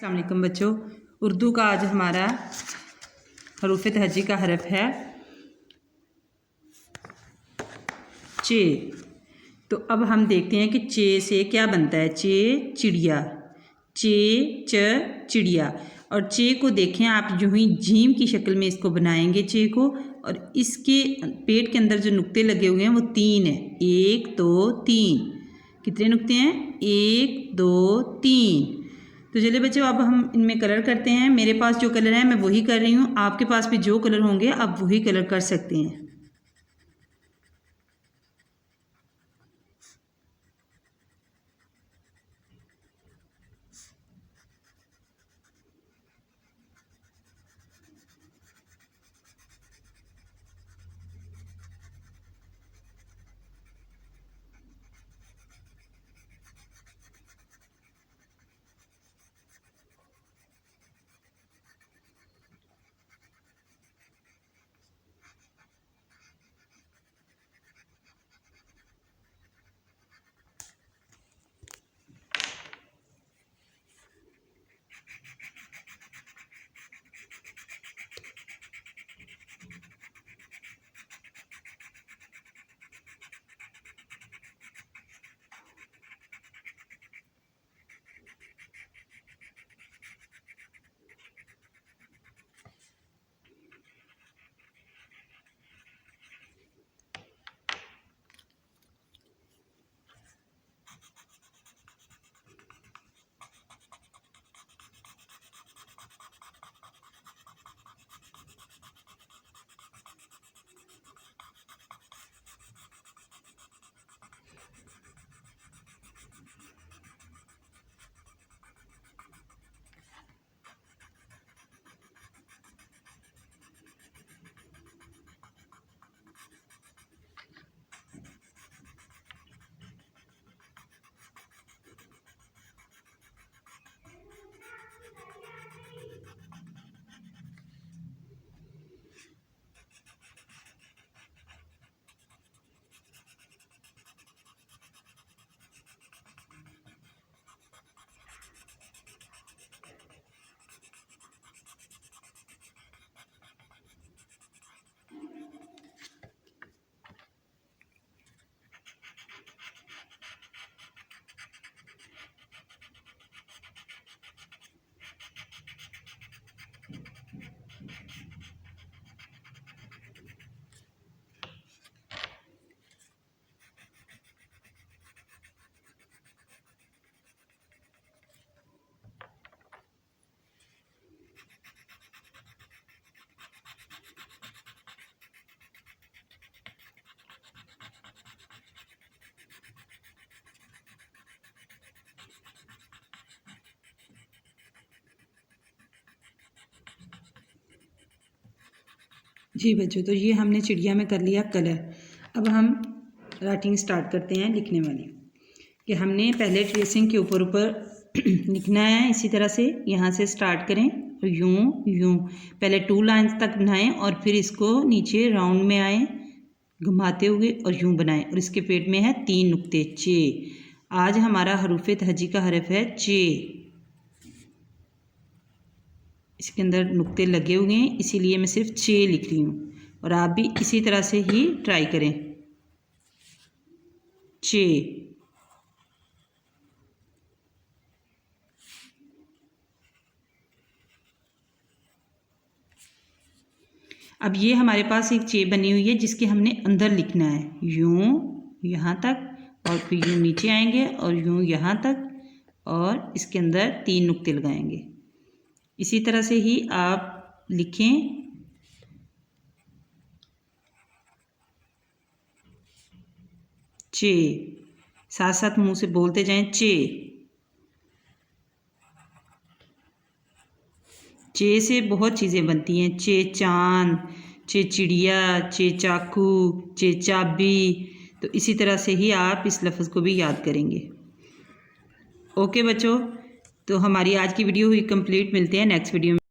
अस्सलाम वालेकुम बच्चों। उर्दू का आज हमारा हरूफ तहज्जी का हरफ है चे। तो अब हम देखते हैं कि चे से क्या बनता है। चे चिड़िया, चे च चिड़िया। और चे को देखें आप, यूं ही जीम की शक्ल में इसको बनाएंगे चे को। और इसके पेट के अंदर जो नुक्ते लगे हुए हैं वो 3 हैं। 1 2 3। कितने नुक्ते हैं? 1 2 3। तो चलिए बच्चों, अब हम इनमें कलर करते हैं। मेरे पास जो कलर है मैं वही कर रही हूँ, आपके पास भी जो कलर होंगे आप वही कलर कर सकते हैं। जी बच्चों, तो ये हमने चिड़िया में कर लिया कलर। अब हम राइटिंग स्टार्ट करते हैं लिखने वाली। कि हमने पहले ट्रेसिंग के ऊपर लिखना है। इसी तरह से यहाँ से स्टार्ट करें और यूं यूं पहले 2 लाइन्स तक बनाएं और फिर इसको नीचे राउंड में आए घुमाते हुए और यूं बनाएं। और इसके पेट में है 3 नुक्ते चे। आज हमारा हरूफ तहज्जी का हरफ है चे। इसके अंदर नुक्ते लगे हुए हैं, इसीलिए मैं सिर्फ चे लिख रही हूँ। और आप भी इसी तरह से ही ट्राई करें। चे। अब ये हमारे पास एक चे बनी हुई है जिसके हमने अंदर लिखना है। यूं यहाँ तक और फिर यूं नीचे आएंगे और यूं यहाँ तक और इसके अंदर 3 नुक्ते लगाएंगे। इसी तरह से ही आप लिखें। चे। साथ साथ मुंह से बोलते जाएं चे। चे से बहुत चीज़ें बनती हैं। चे चांद, चे चिड़िया, चे चाकू, चे चाबी। तो इसी तरह से ही आप इस लफ्ज़ को भी याद करेंगे। ओके बच्चों, तो हमारी आज की वीडियो हुई कंप्लीट। मिलते हैं नेक्स्ट वीडियो में।